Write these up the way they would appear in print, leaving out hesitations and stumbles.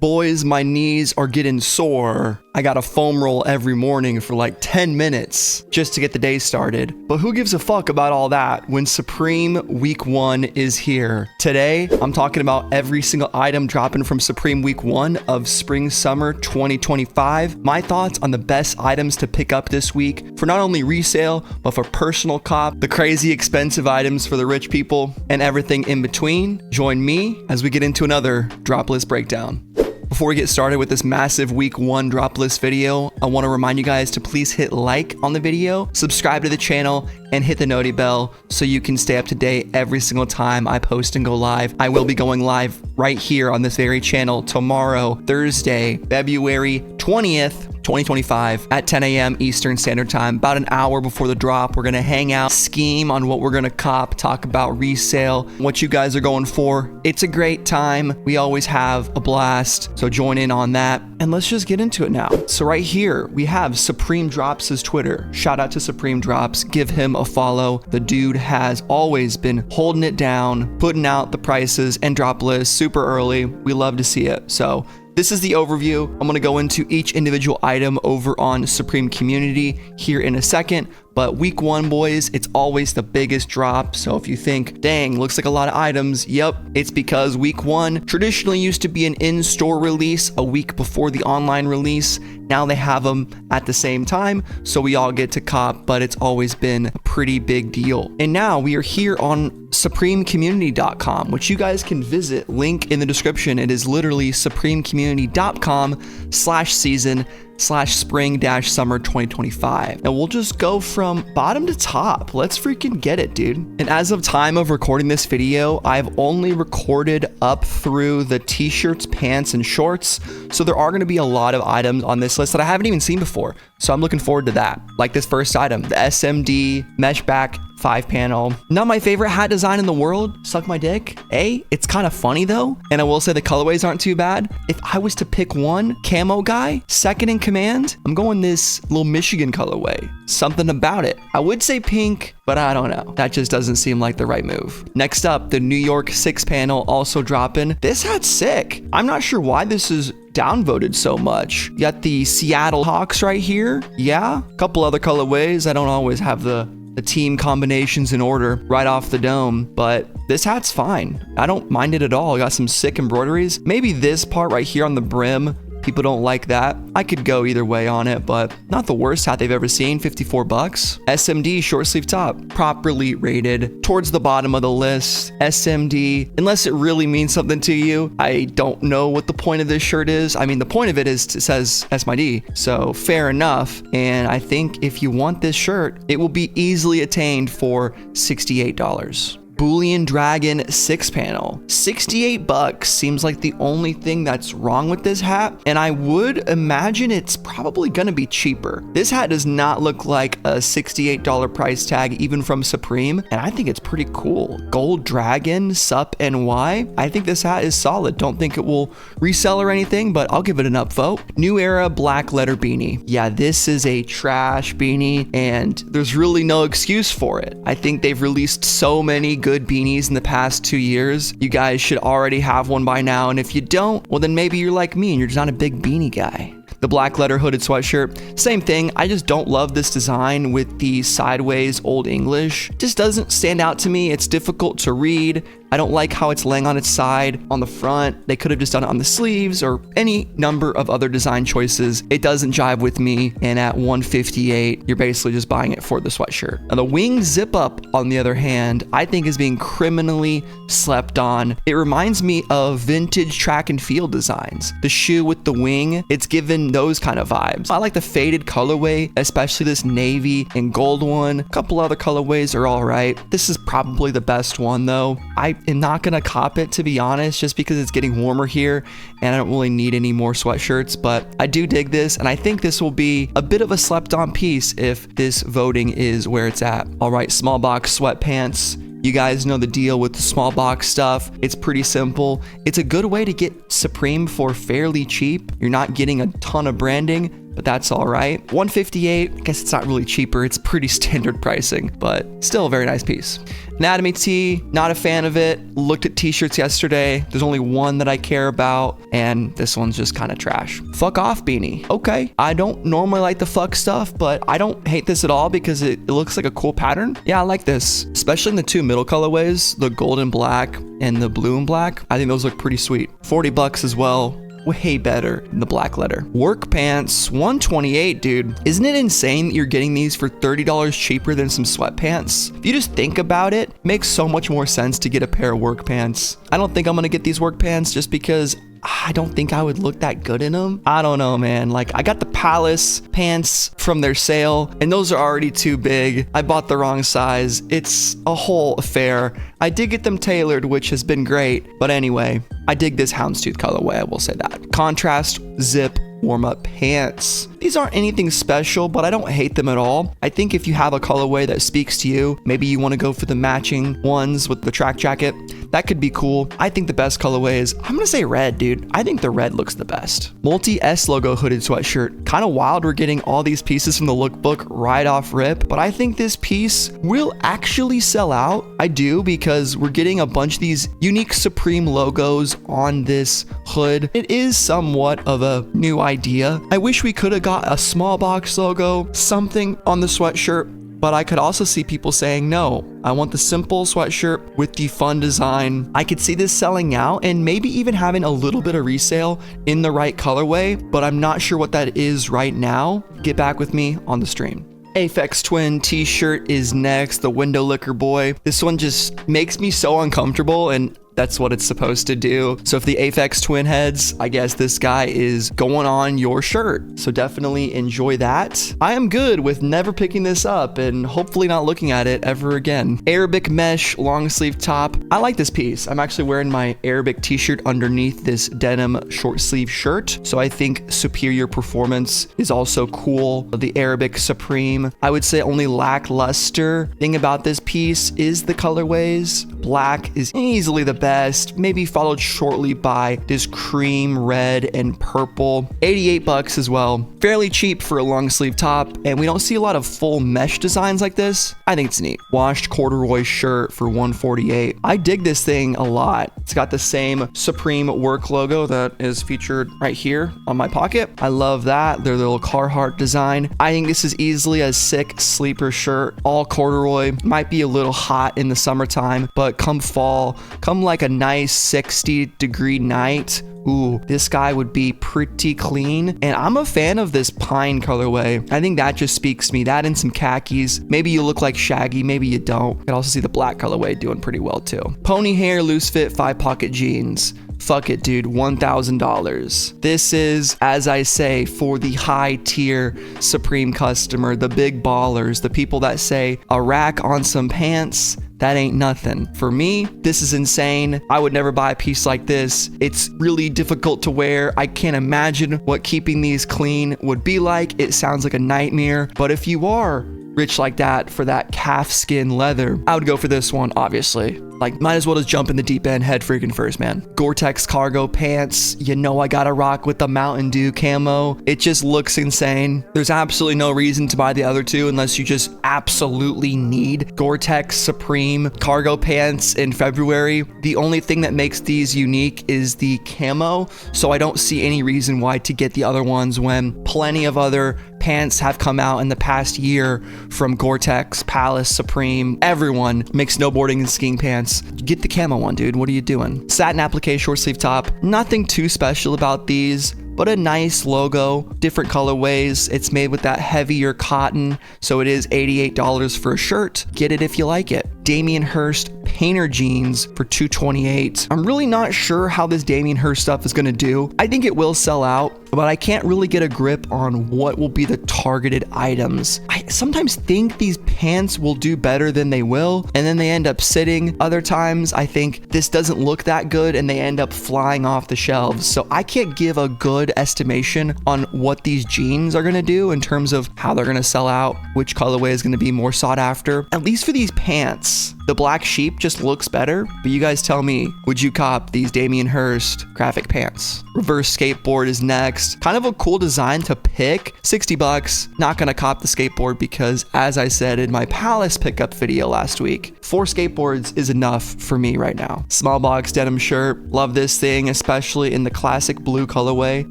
Boys, my knees are getting sore. I gotta foam roll every morning for like 10 minutes just to get the day started. But who gives a fuck about all that when Supreme Week 1 is here? Today, I'm talking about every single item dropping from Supreme Week 1 of Spring Summer 2025. My thoughts on the best items to pick up this week for not only resale, but for personal cop, the crazy expensive items for the rich people, and everything in between. Join me as we get into another Droplist breakdown. Before we get started with this massive week 1 drop list video, I want to remind you guys to please hit like on the video, subscribe to the channel, and hit the noti bell so you can stay up to date every single time I post and go live. I will be going live right here on this very channel tomorrow, Thursday, February 20th. 2025 at 10 a.m. Eastern Standard Time, about an hour before the drop. We're gonna hang out, scheme on what we're gonna cop, talk about resale, what you guys are going for. It's a great time. We always have a blast, so join in on that. And let's just get into it now. So right here, we have Supreme Drops' Twitter. Shout out to Supreme Drops. Give him a follow. The dude has always been holding it down, putting out the prices and drop lists super early. We love to see it. So this is the overview. I'm going to go into each individual item over on Supreme Community here in a second. But week 1, boys, it's always the biggest drop. So if you think, dang, looks like a lot of items, yep, it's because week 1 traditionally used to be an in-store release a week before the online release. Now they have them at the same time, so we all get to cop, but it's always been a pretty big deal. And now we are here on supremecommunity.com, which you guys can visit. Link in the description. It is literally supremecommunity.com/season/spring-summer 2025. And we'll just go from bottom to top. Let's freaking get it, dude. And as of time of recording this video, I've only recorded up through the t-shirts, pants, and shorts. So there are going to be a lot of items on this list that I haven't even seen before. So I'm looking forward to that. Like this first item, the SMD mesh back 5-panel. Not my favorite hat design in the world. Suck my dick. It's kind of funny though. And I will say the colorways aren't too bad. If I was to pick one camo guy, second in command, I'm going this little Michigan colorway. Something about it. I would say pink, but I don't know. That just doesn't seem like the right move. Next up, the New York 6-panel also dropping. This hat's sick. I'm not sure why this is downvoted so much. You got the Seattle Hawks right here. Yeah, a couple other colorways. I don't always have the team combinations in order right off the dome, but this hat's fine. I don't mind it at all. Got some sick embroideries. Maybe this part right here on the brim, people don't like that. I could go either way on it, but not the worst hat they've ever seen. 54 bucks. SMD short sleeve top, properly rated towards the bottom of the list. SMD, unless it really means something to you, I don't know what the point of this shirt is. I mean, the point of it is it says SMD, so fair enough. And I think if you want this shirt, it will be easily attained for $68. Boolean Dragon 6-panel. 68 bucks seems like the only thing that's wrong with this hat, and I would imagine it's probably gonna be cheaper. This hat does not look like a $68 price tag even from Supreme, and I think it's pretty cool. Gold Dragon Sup NY. I think this hat is solid. Don't think it will resell or anything, but I'll give it an upvote. New Era black letter beanie. Yeah, this is a trash beanie, and there's really no excuse for it. I think they've released so many good beanies in the past 2 years. You guys should already have one by now, and if you don't, well then maybe you're like me and you're just not a big beanie guy. The black letter hooded sweatshirt, same thing. I just don't love this design with the sideways Old English. Just doesn't stand out to me. It's difficult to read. I don't like how it's laying on its side on the front. They could have just done it on the sleeves or any number of other design choices. It doesn't jive with me, and at $158, you're basically just buying it for the sweatshirt. Now the wing zip up, on the other hand, I think is being criminally slept on. It reminds me of vintage track and field designs. The shoe with the wing, it's given those kind of vibes. I like the faded colorway, especially this navy and gold one. A couple other colorways are all right. This is probably the best one though. I am not gonna cop it, to be honest, just because it's getting warmer here and I don't really need any more sweatshirts, but I do dig this, and I think this will be a bit of a slept on piece if this voting is where it's at. All right, small box sweatpants. You guys know the deal with the small box stuff. It's pretty simple. It's a good way to get Supreme for fairly cheap. You're not getting a ton of branding, but that's all right. $158, I guess it's not really cheaper. It's pretty standard pricing, but still a very nice piece. Anatomy tee, not a fan of it. Looked at t-shirts yesterday. There's only one that I care about, and this one's just kind of trash. Fuck off beanie. Okay, I don't normally like the fuck stuff, but I don't hate this at all because it looks like a cool pattern. Yeah, I like this, especially in the two middle colorways, the gold and black and the blue and black. I think those look pretty sweet. $40 as well. Way better than the black letter. Work pants, $128, dude. Isn't it insane that you're getting these for $30 cheaper than some sweatpants? If you just think about it, it makes so much more sense to get a pair of work pants. I don't think I'm gonna get these work pants just because I don't think I would look that good in them. I don't know, man. Like, I got the Palace pants from their sale, and those are already too big. I bought the wrong size. It's a whole affair. I did get them tailored, which has been great. But anyway, I dig this houndstooth colorway, I will say that. Contrast zip warm-up pants. These aren't anything special, but I don't hate them at all. I think if you have a colorway that speaks to you, maybe you want to go for the matching ones with the track jacket, that could be cool. I think the best colorway is, I'm gonna say red, dude. I think the red looks the best. Multi-S logo hooded sweatshirt. Kind of wild we're getting all these pieces from the lookbook right off rip, but I think this piece will actually sell out. I do, because we're getting a bunch of these unique Supreme logos on this hood. It is somewhat of a new idea. I wish we could have got a small box logo, something on the sweatshirt, but I could also see people saying, no, I want the simple sweatshirt with the fun design. I could see this selling out and maybe even having a little bit of resale in the right colorway, but I'm not sure what that is right now. Get back with me on the stream. Aphex Twin t-shirt is next, the window licker boy. This one just makes me so uncomfortable, and that's what it's supposed to do. So if the Aphex Twin heads, I guess this guy is going on your shirt. So definitely enjoy that. I am good with never picking this up and hopefully not looking at it ever again. Arabic mesh long sleeve top. I like this piece. I'm actually wearing my Arabic t-shirt underneath this denim short sleeve shirt. So I think superior performance is also cool. The Arabic Supreme, I would say only lackluster thing about this piece is the colorways. Black is easily the best, maybe followed shortly by this cream, red, and purple. $88 as well. Fairly cheap for a long sleeve top, and we don't see a lot of full mesh designs like this. I think it's neat. Washed corduroy shirt for $148. I dig this thing a lot. It's got the same Supreme work logo that is featured right here on my pocket. I love that. Their little Carhartt design. I think this is easily a sick sleeper shirt. All corduroy. Might be a little hot in the summertime, but come fall, come like a nice 60-degree night, ooh, this guy would be pretty clean. And I'm a fan of this pine colorway. I think that just speaks to me. That and some khakis. Maybe you look like Shaggy, maybe you don't. You can also see the black colorway doing pretty well too. Pony hair, loose fit, 5-pocket jeans. Fuck it, dude, $1,000. This is, as I say, for the high tier Supreme customer, the big ballers, the people that say a rack on some pants, that ain't nothing. For me, this is insane. I would never buy a piece like this. It's really difficult to wear. I can't imagine what keeping these clean would be like. It sounds like a nightmare. But if you are rich like that for that calf skin leather, I would go for this one, obviously. Like, might as well just jump in the deep end head freaking first, man. Gore-Tex cargo pants. You know I gotta rock with the Mountain Dew camo. It just looks insane. There's absolutely no reason to buy the other two unless you just absolutely need Gore-Tex Supreme cargo pants in February. The only thing that makes these unique is the camo, so I don't see any reason why to get the other ones when plenty of other pants have come out in the past year from Gore-Tex, Palace, Supreme. Everyone makes snowboarding and skiing pants. Get the camo one, dude. What are you doing? Satin applique short sleeve top. Nothing too special about these, but a nice logo, different colorways. It's made with that heavier cotton, so it is $88 for a shirt. Get it if you like it. Damien Hirst painter jeans for $228. I'm really not sure how this Damien Hirst stuff is gonna do. I think it will sell out, but I can't really get a grip on what will be the targeted items. I sometimes think these pants will do better than they will, and then they end up sitting. Other times I think this doesn't look that good and they end up flying off the shelves. So I can't give a good estimation on what these jeans are gonna do in terms of how they're gonna sell out, which colorway is gonna be more sought after. At least for these pants, the black sheep just just looks better. But you guys tell me, would you cop these Damien Hirst graphic pants? Reverse skateboard is next. Kind of a cool design to pick. 60 bucks. Not gonna cop the skateboard because, as I said in my Palace pickup video last week, 4 skateboards is enough for me right now. Small box denim shirt. Love this thing, especially in the classic blue colorway.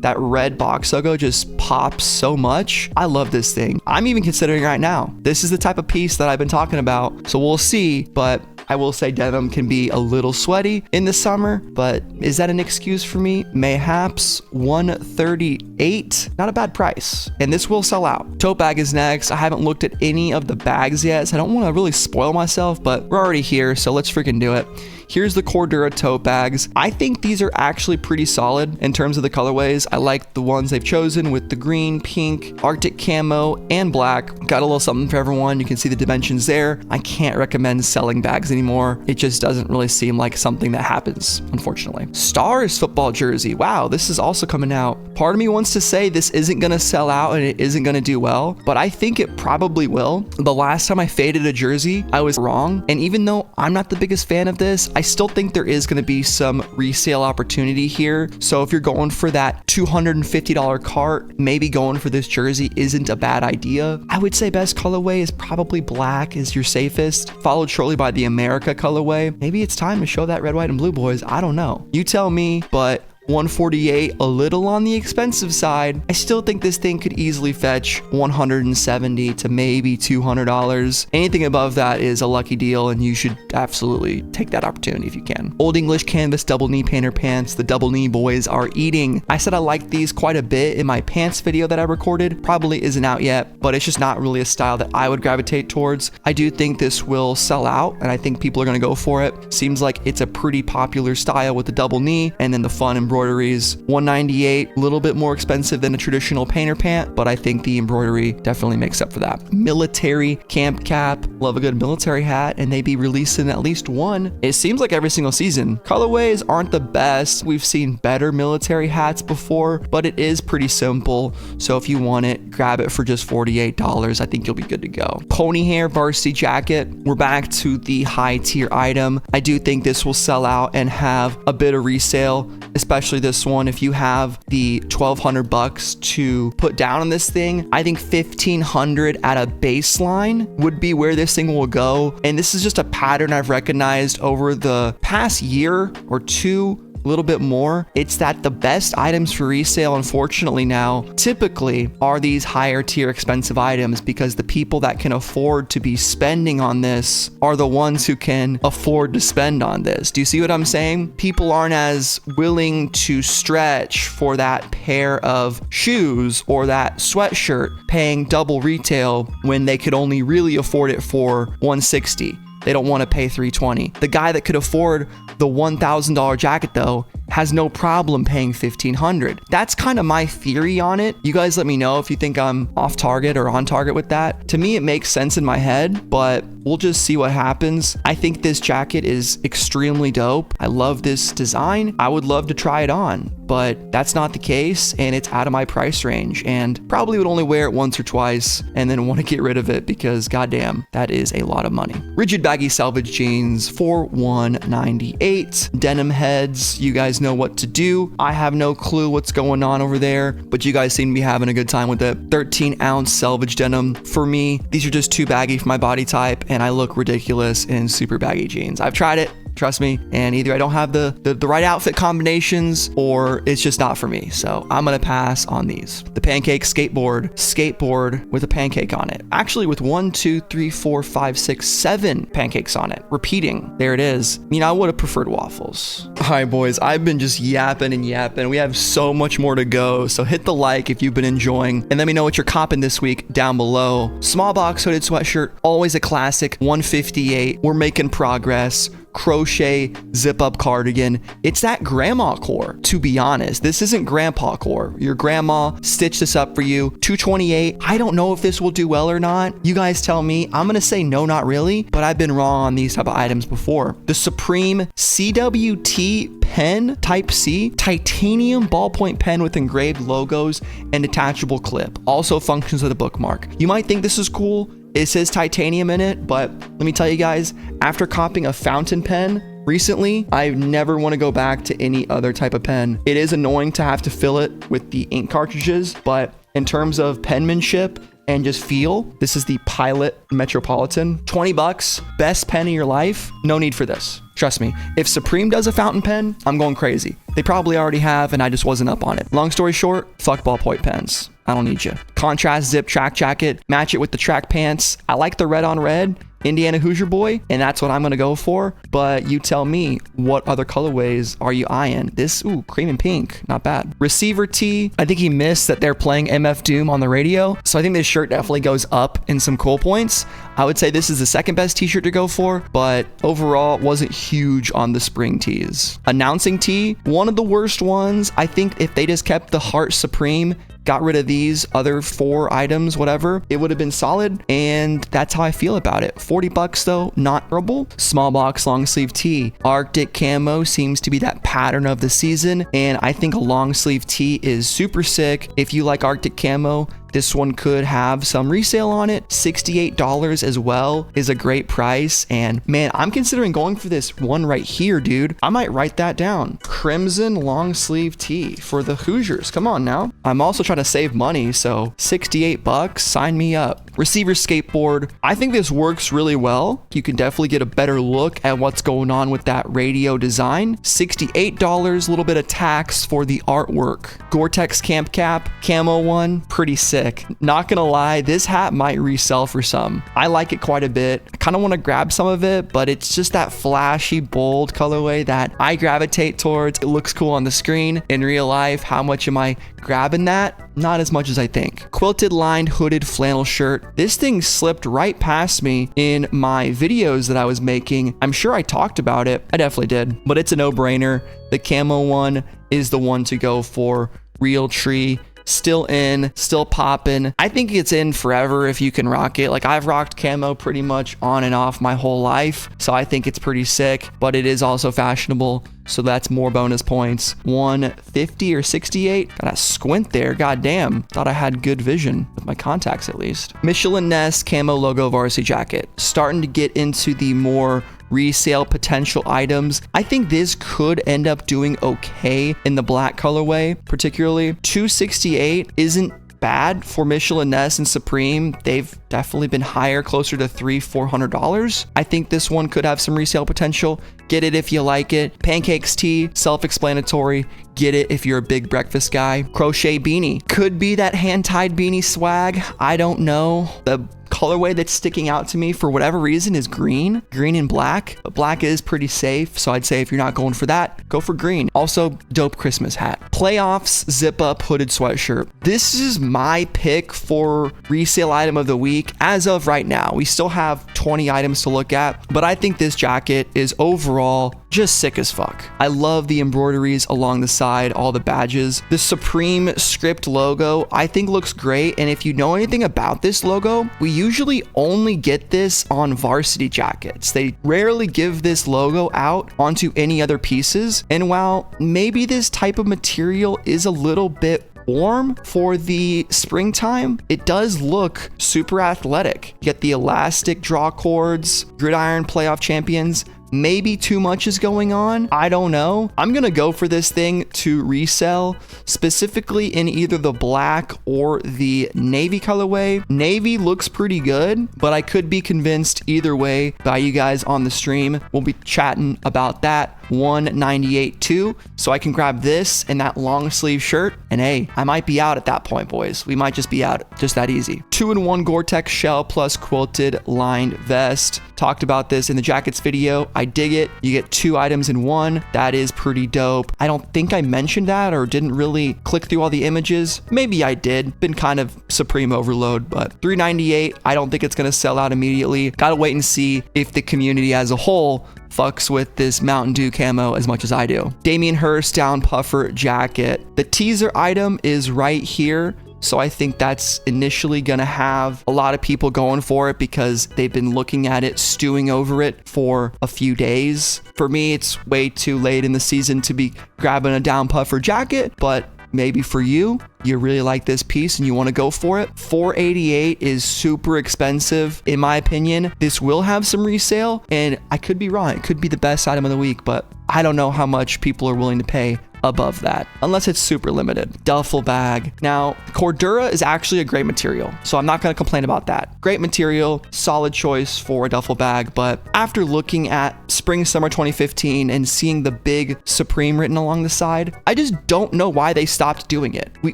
That red box logo just pops so much. I love this thing. I'm even considering right now. This is the type of piece that I've been talking about. So we'll see, but I will say denim can be a little sweaty in the summer, but is that an excuse for me? Mayhaps. $138. Not a bad price. And this will sell out. Tote bag is next. I haven't looked at any of the bags yet, so I don't want to really spoil myself, but we're already here, so let's freaking do it. Here's the Cordura tote bags. I think these are actually pretty solid in terms of the colorways. I like the ones they've chosen with the green, pink, Arctic camo, and black. Got a little something for everyone. You can see the dimensions there. I can't recommend selling bags anymore. It just doesn't really seem like something that happens, unfortunately. Stars football jersey. Wow, this is also coming out. Part of me wants to say this isn't gonna sell out and it isn't gonna do well, but I think it probably will. The last time I faded a jersey, I was wrong. And even though I'm not the biggest fan of this, I still think there is going to be some resale opportunity here. So if you're going for that $250 cart, maybe going for this jersey isn't a bad idea. I would say best colorway is probably black is your safest, followed shortly by the America colorway. Maybe it's time to show that red, white, and blue, boys. I don't know. You tell me, but $148, a little on the expensive side. I still think this thing could easily fetch $170 to maybe $200. Anything above that is a lucky deal, and you should absolutely take that opportunity if you can. Old English canvas double knee painter pants. The double knee boys are eating. I said I liked these quite a bit in my pants video that I recorded. Probably isn't out yet, but it's just not really a style that I would gravitate towards. I do think this will sell out, and I think people are going to go for it. Seems like it's a pretty popular style with the double knee and then the fun embroideries. $198, a little bit more expensive than a traditional painter pant, but I think the embroidery definitely makes up for that. Military camp cap. Love a good military hat, and they be releasing at least one. It seems like every single season. Colorways aren't the best. We've seen better military hats before, but it is pretty simple. So if you want it, grab it for just $48. I think you'll be good to go. Pony hair varsity jacket. We're back to the high tier item. I do think this will sell out and have a bit of resale, especially this one. If you have the 1,200 bucks to put down on this thing, I think 1,500 at a baseline would be where this thing will go. And this is just a pattern I've recognized over the past year or two, a little bit more. It's that the best items for resale, unfortunately now, typically are these higher tier expensive items, because the people that can afford to be spending on this are the ones who can afford to spend on this. Do you see what I'm saying? People aren't as willing to stretch for that pair of shoes or that sweatshirt paying double retail when they could only really afford it for $160. They don't want to pay $320. The guy that could afford the $1,000 jacket, though, has no problem paying $1,500. That's kind of my theory on it. You guys let me know if you think I'm off target or on target with that. To me, it makes sense in my head, but we'll just see what happens. I think this jacket is extremely dope. I love this design. I would love to try it on, but that's not the case, and it's out of my price range, and probably would only wear it once or twice and then want to get rid of it because goddamn, that is a lot of money. Rigid baggy selvage jeans for $198. Denim heads, you guys know what to do. I have no clue what's going on over there, but you guys seem to be having a good time with it. 13-ounce selvage denim. For me, these are just too baggy for my body type, and I look ridiculous in super baggy jeans. I've tried it. Trust me, and either I don't have the right outfit combinations or it's just not for me. So I'm gonna pass on these. The pancake skateboard with a pancake on it. Actually with 1, 2, 3, 4, 5, 6, 7 pancakes on it. Repeating, there it is. You know, I would have preferred waffles. All right, boys, I've been just yapping and yapping. We have so much more to go. So hit the like if you've been enjoying, and let me know what you're copping this week down below. Small box hooded sweatshirt, always a classic, $158. We're making progress. Crochet zip up cardigan. It's that grandma core, to be honest. This isn't grandpa core. Your grandma stitched this up for you. $228. I don't know if this will do well or not. You guys tell me. I'm gonna say no, not really, but I've been wrong on these type of items before. The Supreme CWT pen type C, titanium ballpoint pen with engraved logos and detachable clip. Also functions as a bookmark. You might think this is cool. It says titanium in it, but let me tell you guys, after copping a fountain pen recently, I never want to go back to any other type of pen. It is annoying to have to fill it with the ink cartridges, but in terms of penmanship and just feel, this is the Pilot Metropolitan. 20 bucks, best pen of your life. No need for this. Trust me. If Supreme does a fountain pen, I'm going crazy. They probably already have, and I just wasn't up on it. Long story short, fuck ballpoint pens. I don't need you. Contrast zip track jacket, match it with the track pants. I like the red on red, Indiana Hoosier boy, and that's what I'm gonna go for. But you tell me, what other colorways are you eyeing? This, ooh, cream and pink, not bad. Receiver tee, I think he missed that they're playing MF Doom on the radio, so I think this shirt definitely goes up in some cool points. I would say this is the second best t-shirt to go for, but overall wasn't huge on the spring tees. Announcing tee, one of the worst ones. I think if they just kept the Heart Supreme, got rid of these other 4 items, whatever, it would have been solid, and that's how I feel about it. 40 bucks though, not terrible. Small box long sleeve tee. Arctic camo seems to be that pattern of the season, and I think a long sleeve tee is super sick. If you like Arctic camo, this one could have some resale on it. $68 as well is a great price. And man, I'm considering going for this one right here, dude. I might write that down. Crimson long sleeve tee for the Hoosiers. Come on now. I'm also trying to save money, so 68 bucks, sign me up. Receiver skateboard. I think this works really well. You can definitely get a better look at what's going on with that radio design. $68, a little bit of tax for the artwork. Gore-Tex camp cap, camo one, pretty sick. Not gonna lie, this hat might resell for some. I like it quite a bit. I kind of want to grab some of it, but it's just that flashy, bold colorway that I gravitate towards. It looks cool on the screen. In real life, how much am I grabbing that? Not as much as I think. Quilted lined hooded flannel shirt. This thing slipped right past me in my videos that I was making. I'm sure I talked about it. I definitely did, but it's a no-brainer. The camo one is the one to go for. Real tree. Still in, still popping. I think it's in forever if you can rock it. Like, I've rocked camo pretty much on and off my whole life, so I think it's pretty sick, but it is also fashionable, so that's more bonus points. 150 or 68. Got a squint there. Goddamn. Thought I had good vision with my contacts at least. Michelin Ness camo logo varsity jacket. Starting to get into the more resale potential items. I think this could end up doing okay in the black colorway, particularly. $268 isn't bad for Michelin Ness and Supreme. They've definitely been higher, closer to $300-400. I think this one could have some resale potential. Get it if you like it. Pancakes tee, self-explanatory. Get it if you're a big breakfast guy. Crochet beanie. Could be that hand-tied beanie swag. I don't know. The colorway that's sticking out to me for whatever reason is green and black, but black is pretty safe, so I'd say if you're not going for that, go for green. Also, dope Christmas hat. Playoffs zip up hooded sweatshirt. This is my pick for resale item of the week as of right now. We still have 20 items to look at, but I think this jacket is overall just sick as fuck. I love the embroideries along the side, all the badges. The Supreme script logo I think looks great, and if you know anything about this logo, we usually only get this on Varsity jackets. They rarely give this logo out onto any other pieces, and while maybe this type of material is a little bit warm for the springtime, it does look super athletic. You get the elastic draw cords, gridiron playoff champions. Maybe too much is going on. I don't know. I'm gonna go for this thing to resell, specifically in either the black or the navy colorway. Navy looks pretty good, but I could be convinced either way by you guys on the stream. We'll be chatting about that. 198 too, so I can grab this and that long sleeve shirt, and hey, I might be out at that point, boys. We might just be out, just that easy. 2-in-1 Gore-Tex shell plus quilted lined vest. Talked about this in the jackets video. I dig it. You get 2 items in one. That is pretty dope. I don't think I mentioned that or didn't really click through all the images. Maybe I did. Been kind of Supreme overload, but $398. I don't think it's gonna sell out immediately. Gotta wait and see if the community as a whole fucks with this Mountain Dew camo as much as I do. Damien Hirst down puffer jacket. The teaser item is right here, so I think that's initially gonna have a lot of people going for it because they've been looking at it, stewing over it for a few days. For me, it's way too late in the season to be grabbing a down puffer jacket, but maybe for you, you really like this piece and you want to go for it. $488 is super expensive in my opinion. This will have some resale, and I could be wrong. It could be the best item of the week, but I don't know how much people are willing to pay above that, unless it's super limited. Duffel bag. Now, Cordura is actually a great material, so I'm not going to complain about that. Great material, solid choice for a duffel bag, but after looking at spring summer 2015 and seeing the big Supreme written along the side, I just don't know why they stopped doing it. We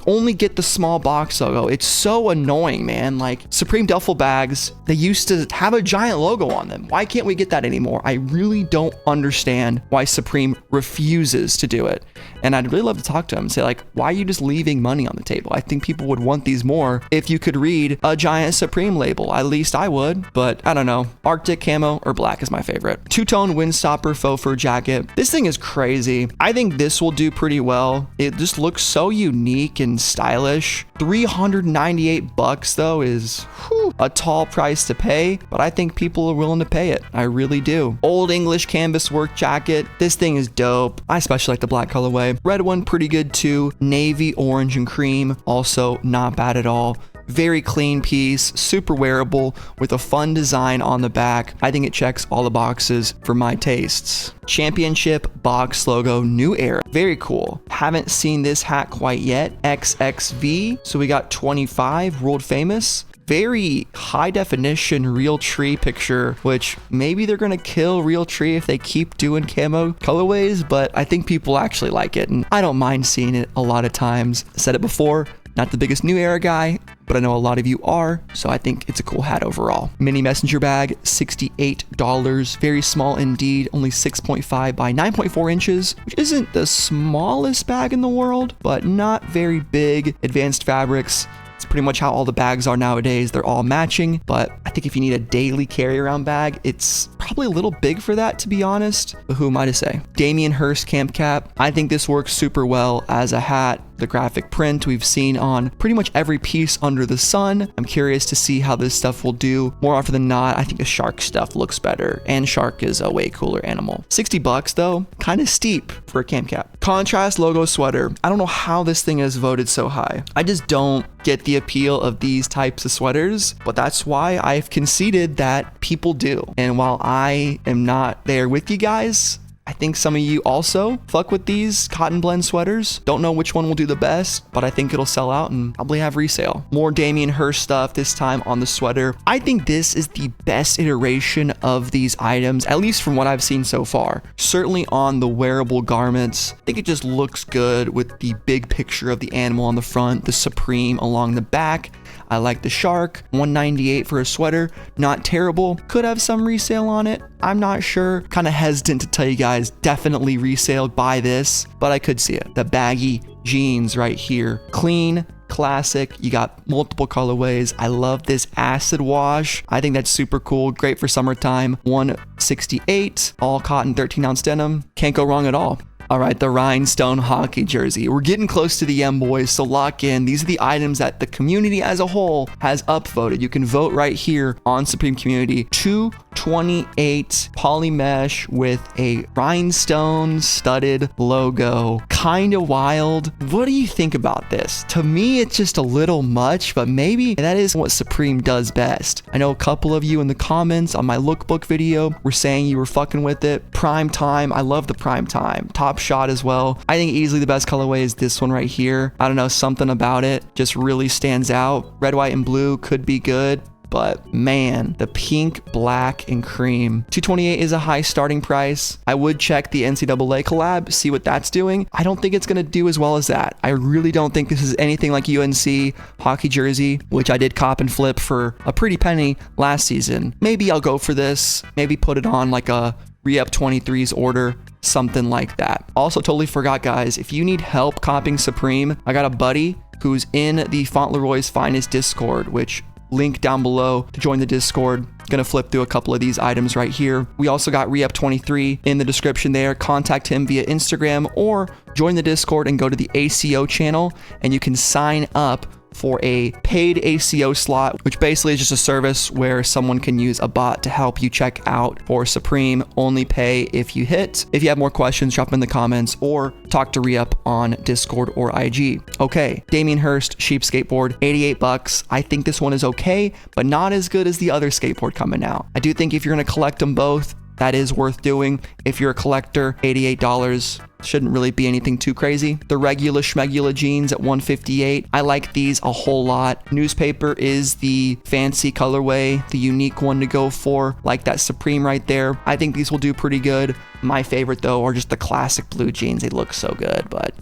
only get the small box logo. It's so annoying, man. Like, Supreme duffel bags, they used to have a giant logo on them. Why can't we get that anymore? I really don't understand why Supreme refuses to do it. And I'd really love to talk to him and say, like, why are you just leaving money on the table? I think people would want these more if you could read a giant Supreme label. At least I would, but I don't know. Arctic camo or black is my favorite. Two-tone windstopper faux fur jacket. This thing is crazy. I think this will do pretty well. It just looks so unique and stylish. $398 though is a tall price to pay, but I think people are willing to pay it. I really do. Old English canvas work jacket. This thing is dope. I especially like the black colorway. Red one, pretty good too. Navy, orange, and cream. Also not bad at all. Very clean piece, super wearable with a fun design on the back. I think it checks all the boxes for my tastes. Championship box logo, new era. Very cool. Haven't seen this hat quite yet. XXV. So we got 25, world famous. Very high definition real tree picture, which maybe they're gonna kill real tree if they keep doing camo colorways, but I think people actually like it and I don't mind seeing it a lot of times. I said it before, not the biggest new era guy, but I know a lot of you are, so I think it's a cool hat overall. Mini messenger bag, $68. Very small indeed, only 6.5 by 9.4 inches, which isn't the smallest bag in the world, but not very big. Advanced fabrics. It's pretty much how all the bags are nowadays. They're all matching, but I think if you need a daily carry around bag, it's probably a little big for that, to be honest. But who am I to say? Damien Hirst camp cap. I think this works super well as a hat. The graphic print we've seen on pretty much every piece under the sun. I'm curious to see how this stuff will do. More often than not, I think the shark stuff looks better, and shark is a way cooler animal. $60 though, kind of steep for a camp cap. Contrast logo sweater. I don't know how this thing is voted so high. I just don't get the appeal of these types of sweaters, but that's why I've conceded that people do. And while I am not there with you guys, I think some of you also fuck with these cotton blend sweaters. Don't know which one will do the best, but I think it'll sell out and probably have resale. More Damien Hirst stuff, this time on the sweater. I think this is the best iteration of these items, at least from what I've seen so far. Certainly on the wearable garments. I think it just looks good with the big picture of the animal on the front, the Supreme along the back. I like the shark. $198 for a sweater, not terrible. Could have some resale on it. I'm not sure. Kind of hesitant to tell you guys definitely resale, buy this, but I could see it. The baggy jeans right here. Clean, classic. You got multiple colorways. I love this acid wash. I think that's super cool. Great for summertime. $168, all cotton, 13-ounce denim. Can't go wrong at all. All right, the rhinestone hockey jersey. We're getting close to the M boys, so lock in. These are the items that the community as a whole has upvoted. You can vote right here on Supreme Community. $228 poly mesh with a rhinestone studded logo. Kind of wild. What do you think about this? To me, it's just a little much, but maybe that is what Supreme does best. I know a couple of you in the comments on my lookbook video were saying you were fucking with it. Prime time. I love the prime time. Top shot as well. I think easily the best colorway is this one right here. I don't know, something about it just really stands out. Red, white, and blue could be good, but man, the pink, black, and cream. $228 is a high starting price. I would check the NCAA collab, see what that's doing. I don't think it's gonna do as well as that. I really don't think this is anything like UNC hockey jersey, which I did cop and flip for a pretty penny last season. Maybe I'll go for this. Maybe put it on like a re-up 23s order, something like that. Also totally forgot, guys, if you need help copying Supreme, I got a buddy who's in the Fauntleroy's Finest Discord, which link down below to join the Discord. Gonna flip through a couple of these items right here. We also got re-up 23 in the description there. Contact him via Instagram or join the Discord and go to the ACO channel and you can sign up for a paid ACO slot, which basically is just a service where someone can use a bot to help you check out for Supreme. Only pay if you hit. If you have more questions, drop them in the comments or talk to Re-Up on Discord or IG. Okay, Damien Hirst Sheep skateboard, 88 bucks. I think this one is okay, but not as good as the other skateboard coming out. I do think if you're gonna collect them both, that is worth doing. If you're a collector, $88 shouldn't really be anything too crazy. The regular schmegula jeans at $158. I like these a whole lot. Newspaper is the fancy colorway, the unique one to go for, like that Supreme right there. I think these will do pretty good. My favorite though are just the classic blue jeans. They look so good, but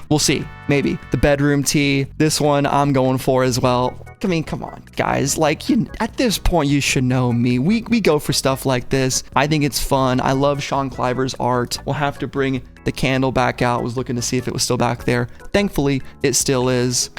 we'll see. Maybe. The bedroom tee, this one I'm going for as well. I mean, come on, guys. Like, at this point, you should know me. We go for stuff like this. I think it's fun. I love Sean Cliver's art. We'll have to bring the candle back out. Was looking to see if it was still back there. Thankfully, it still is.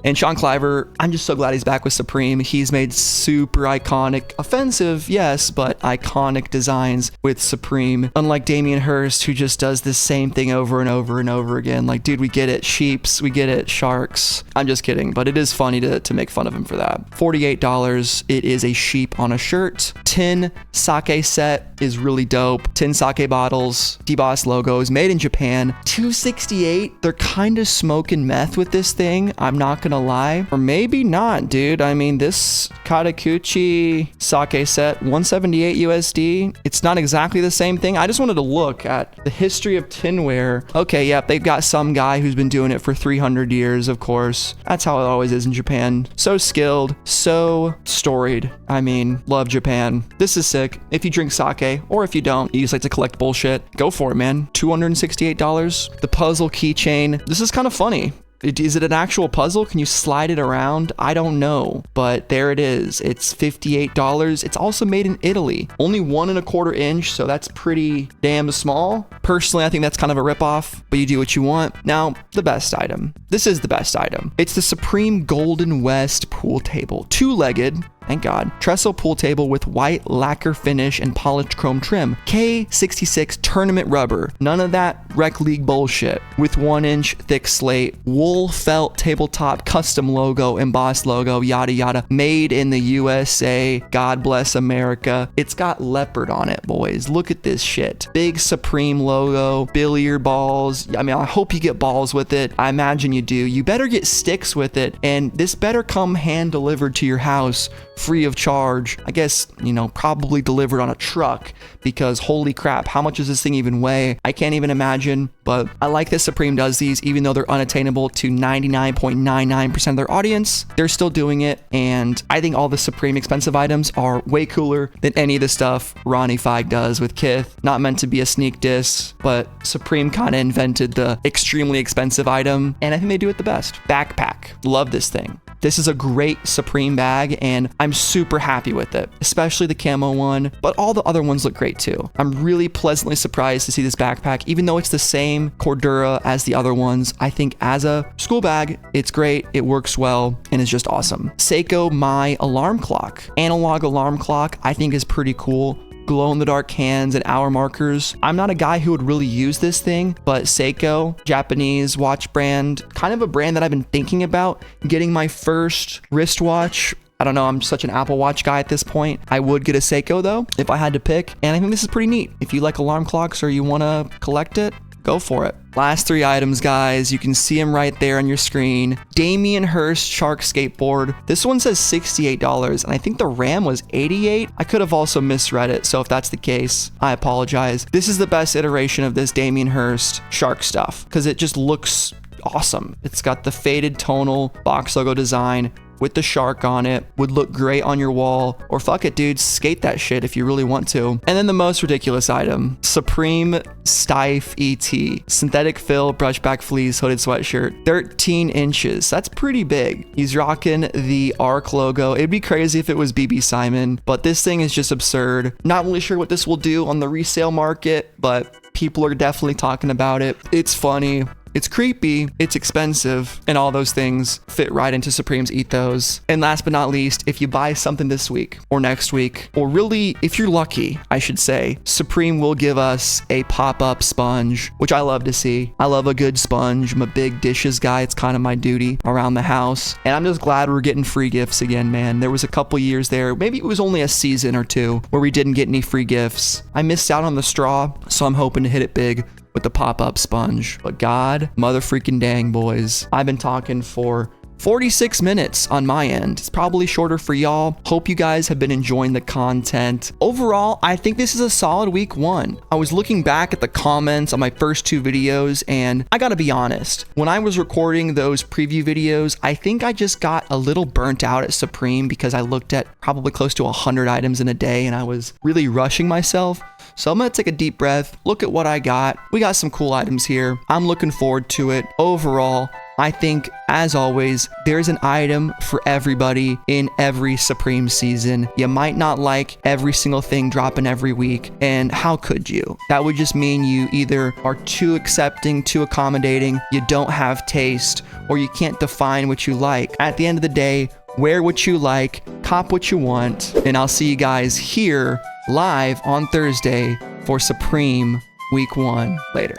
And Sean Cliver, I'm just so glad he's back with Supreme. He's made super iconic, offensive, yes, but iconic designs with Supreme. Unlike Damien Hirst, who just does the same thing over and over and over again. Like, dude, we get it. Sheeps, we get it. Sharks. I'm just kidding, but it is funny to make fun of him for that. $48. It is a sheep on a shirt. 10 sake set is really dope. 10 sake bottles, DBoss logos, made in Japan. $268. They're kind of smoking meth with this thing. I'm not gonna lie, or maybe not, dude. I mean, this Katakuchi sake set, $178 USD. It's not exactly the same thing. I just wanted to look at the history of tinware. Okay, yep, they've got some guy who's been doing it for 300 years, of course. That's how it always is in Japan. So skilled, so storied. I mean, love Japan. This is sick. If you drink sake, or if you don't, you just like to collect bullshit, go for it, man. $268. The puzzle keychain. This is kind of funny. Is it an actual puzzle? Can you slide it around? I don't know, but there it is. It's $58. It's also made in Italy. Only 1¼ inch, so that's pretty damn small. Personally, I think that's kind of a ripoff, but you do what you want. Now, the best item. This is the best item. It's the Supreme Golden West pool table. Two-legged. Thank God. Trestle pool table with white lacquer finish and polished chrome trim. K66 tournament rubber. None of that rec league bullshit. With 1-inch thick slate, wool felt tabletop, custom logo, embossed logo, yada yada. Made in the USA. God bless America. It's got leopard on it, boys. Look at this shit. Big Supreme logo, billiard balls. I mean, I hope you get balls with it. I imagine you do. You better get sticks with it, and this better come hand delivered to your house free of charge. I guess, probably delivered on a truck, because holy crap, how much does this thing even weigh? I can't even imagine, but I like that Supreme does these, even though they're unattainable to 99.99% of their audience. They're still doing it, and I think all the Supreme expensive items are way cooler than any of the stuff Ronnie Feig does with Kith. Not meant to be a sneak diss, but Supreme kind of invented the extremely expensive item, and I think they do it the best. Backpack. Love this thing. This is a great Supreme bag, and I'm super happy with it, especially the camo one, but all the other ones look great too. I'm really pleasantly surprised to see this backpack, even though it's the same cordura as the other ones. I think as a school bag, it's great, it works well, and it's just awesome. Seiko My alarm clock. Analog alarm clock, I think is pretty cool. Glow-in-the-dark hands and hour markers. I'm not a guy who would really use this thing, but Seiko, Japanese watch brand, kind of a brand that I've been thinking about getting my first wristwatch. I don't know, I'm such an Apple Watch guy at this point. I would get a Seiko though, if I had to pick, and I think this is pretty neat. If you like alarm clocks or you want to collect it, go for it. Last 3 items, guys. You can see them right there on your screen. Damien Hirst Shark Skateboard. This one says $68, and I think the RAM was $88. I could have also misread it, so if that's the case, I apologize. This is the best iteration of this Damien Hirst Shark stuff, because it just looks awesome. It's got the faded tonal box logo design with the shark on it. Would look great on your wall, or fuck it, dude, skate that shit if you really want to. And then the most ridiculous item, Supreme Stife ET, synthetic fill brushback fleece hooded sweatshirt, 13 inches. That's pretty big. He's rocking the ARC logo. It'd be crazy if it was BB Simon, but this thing is just absurd. Not really sure what this will do on the resale market, but people are definitely talking about it. It's funny. It's creepy, it's expensive, and all those things fit right into Supreme's ethos. And last but not least, if you buy something this week or next week, or really, if you're lucky, I should say, Supreme will give us a pop-up sponge, which I love to see. I love a good sponge. I'm a big dishes guy. It's kind of my duty around the house. And I'm just glad we're getting free gifts again, man. There was a couple years there, maybe it was only a season or two, where we didn't get any free gifts. I missed out on the straw, so I'm hoping to hit it big with the pop-up sponge. But god mother freaking dang, boys, I've been talking for 46 minutes on my end. It's probably shorter for y'all. Hope you guys have been enjoying the content. Overall, I think this is a solid week 1. I was looking back at the comments on my first 2 videos, and I gotta be honest, when I was recording those preview videos, I think I just got a little burnt out at Supreme because I looked at probably close to 100 items in a day and I was really rushing myself. So I'm gonna take a deep breath, look at what I got. We got some cool items here. I'm looking forward to it. Overall, I think, as always, there's an item for everybody in every Supreme season. You might not like every single thing dropping every week, and how could you? That would just mean you either are too accepting, too accommodating, you don't have taste, or you can't define what you like. At the end of the day, wear what you like, cop what you want, and I'll see you guys here live on Thursday for Supreme Week 1. Later.